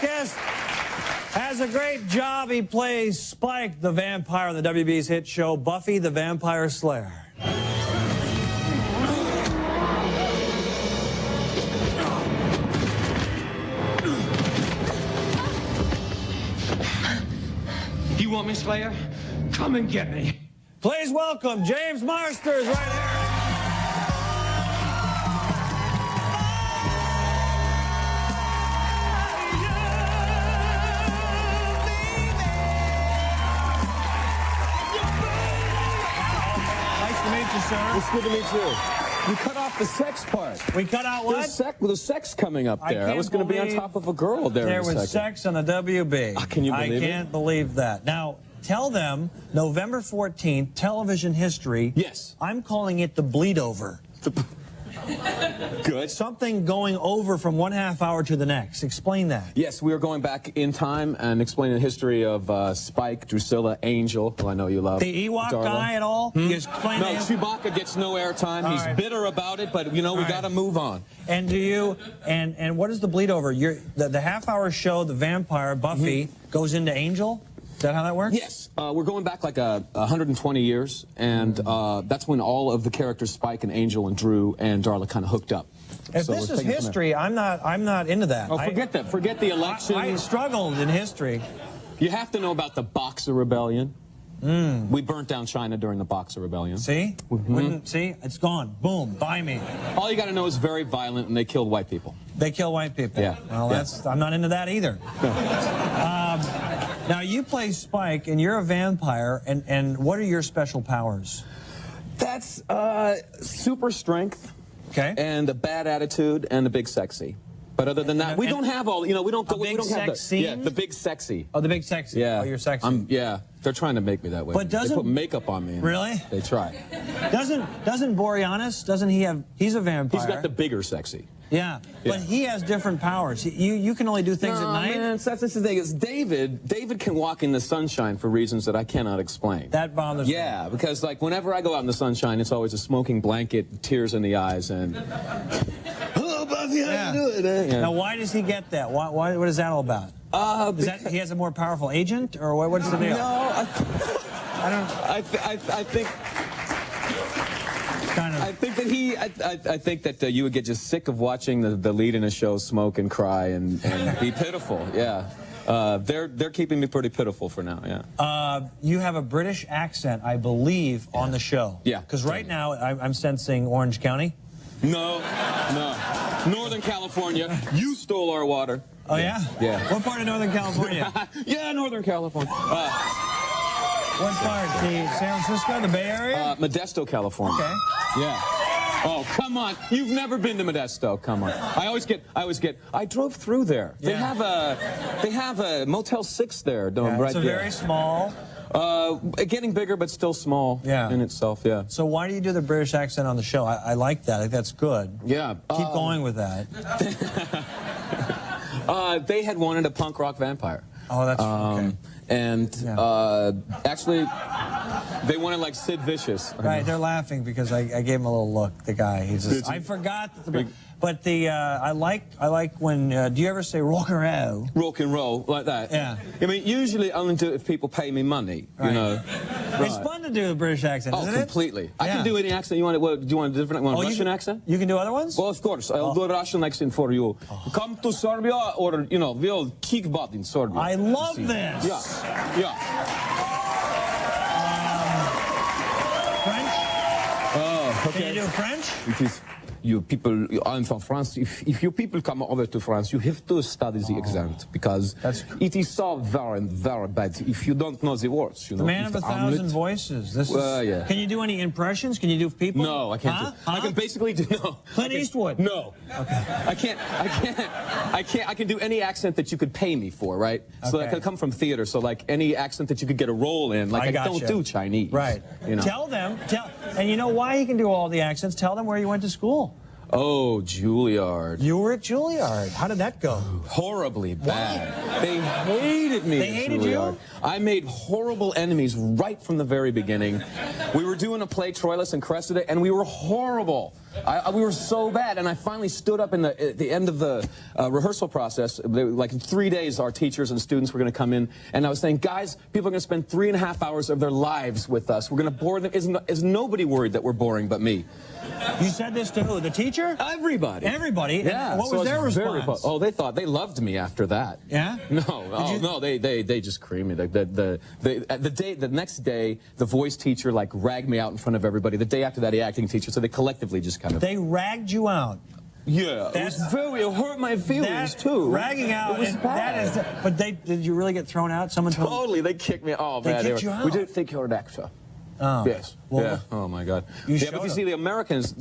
next guest has a great job. He plays Spike the Vampire on the WB's hit show Buffy the Vampire Slayer. You want me, Slayer? Come and get me. Please welcome James Marsters right here. Nice to meet you, sir. It's good to meet you. You cut off the sex part. We cut out what? There's sex coming up there. I was going to be on top of a girl there. There in a second. was sex on the WB. Can you believe it? I can't believe that. Now, tell them November 14th, television history. Yes. I'm calling it the bleed over. Good. Something going over from one half hour to the next. Explain that. Yes, we are going back in time and explaining the history of Spike, Drusilla, Angel, who I know you love. The Ewok Darla. guy at all? No, Chewbacca gets no airtime. He's bitter about it, but, you know, we got to move on. And do you, and what is the bleed over? The half hour show, the vampire, Buffy, goes into Angel? Is that how that works? Yes. We're going back like 120 years, and that's when all of the characters, Spike and Angel and Drew and Darla, kind of hooked up. If so this is history, I'm not into that. Oh, forget that. Forget the election. I struggled in history. You have to know about the Boxer Rebellion. We burnt down China during the Boxer Rebellion. See? See? It's gone. Boom. Buy me. All you got to know is very violent, and they killed white people. They kill white people. Yeah. Well, I'm not into that either. Now, you play Spike, and you're a vampire, and what are your special powers? That's super strength. Okay. And a bad attitude and a big sexy. But other than that, we don't have all, you know, we don't go, we don't have the big sexy. Oh, the big sexy. Yeah. Oh, you're sexy. Yeah. They're trying to make me that way. But they put makeup on me. Really? They try. Doesn't Boreanaz, he's a vampire. He's got the bigger sexy. Yeah, but he has different powers. You can only do things at night? Man, that's the thing. Is David can walk in the sunshine for reasons that I cannot explain. That bothers me. Yeah, because like whenever I go out in the sunshine, it's always a smoking blanket, tears in the eyes, and hello, Buffy, how you doing? Yeah. Now, why does he get that? What is that all about? Is that he has a more powerful agent, or what's the deal? No, I think. I think that you would get just sick of watching the lead in a show smoke and cry and be pitiful. Yeah, they're keeping me pretty pitiful for now. Yeah. You have a British accent, I believe, on the show. Yeah. Because right now I'm sensing Orange County. No, Northern California. You stole our water. Oh yeah? Yeah. What part of Northern California? Yeah, Northern California. What part? The San Francisco, the Bay Area? Modesto, California. Okay. Yeah. Oh, come on. You've never been to Modesto. Come on. I drove through there. They have a Motel 6 there, right there. It's very small. Getting bigger, but still small in itself, yeah. So why do you do the British accent on the show? I like that. I think that's good. Yeah. Keep going with that. They had wanted a punk rock vampire. Oh, that's okay. And actually, they wanted like Sid Vicious. Right, they're laughing because I gave him a little look. The guy, I forgot. But I like when. Do you ever say rock and roll? Rock and roll like that. Yeah. I mean, usually I only do it if people pay me money. You know. It's fun to do the British accent, isn't it? Oh, completely. I can do any accent you want. Do you want a different one? Russian accent? You can do other ones? Well, of course. I'll do a Russian accent for you. Come to Serbia, or we'll kick butt in Serbia. I love this. Yeah. French? Oh, okay. Can you do French? It is. You people, I'm from France. If you people come over to France, you have to study the accent because it is so very, very bad if you don't know the words. You know, the man of a thousand voices. This is. Yeah. Can you do any impressions? Can you do people? No, I can't. I can basically do Clint Eastwood. No. Okay. I can do any accent that you could pay me for, right? So that could come from theater. So like any accent that you could get a role in. Like I don't do Chinese. Right. You know. Tell them. And you know why he can do all the accents? Tell them where you went to school. Oh, Juilliard. You were at Juilliard. How did that go? Horribly bad. They hated me. They at hated Juilliard. you? I made horrible enemies right from the very beginning. We were doing a play, Troilus and Cressida, and we were horrible. We were so bad, and I finally stood up at the end of the rehearsal process. Like in 3 days, our teachers and students were going to come in, and I was saying, guys, people are going to spend 3.5 hours of their lives with us. We're going to bore them. Is nobody worried that we're boring but me? You said this to who? The teacher? Everybody. Everybody? Yeah. And what was their response? They loved me after that. Yeah? No. They just creamed me. The next day, the voice teacher like ragged me out in front of everybody. The day after that, the acting teacher. So they collectively just kind of. They ragged you out. Yeah. It hurt my feelings too. Ragging out. It was bad. But did you really get thrown out? Someone told Totally. They kicked me. Oh man. They kicked you out. We didn't think you're an actor. Oh. Yes. Well, yeah. Oh my God. You But you see, the Americans,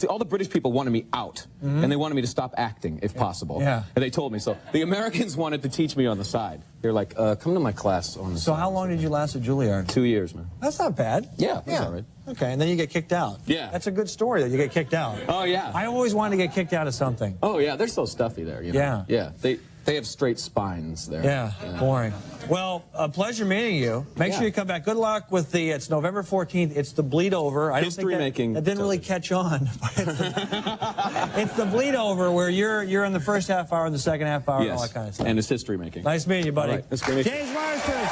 all the British people wanted me out, and they wanted me to stop acting if possible. Yeah. And they told me so. The Americans wanted to teach me on the side. They're like, come to my class on the side. So how long did you last at Juilliard? 2 years, man. That's not bad. Yeah. That's all right. Okay, and then you get kicked out. Yeah. That's a good story that you get kicked out. Oh yeah. I always wanted to get kicked out of something. Oh yeah. They're so stuffy there. You know? Yeah. Yeah. They have straight spines there. Yeah, boring. Well, a pleasure meeting you. Make sure you come back. Good luck with it's November 14th. It's the Bleed Over. I History making. That didn't really catch on. It's the Bleed Over where you're in the first half hour and the second half hour and all that kind of stuff. And it's history making. Nice meeting you, buddy. All right. That's great. James Marsters.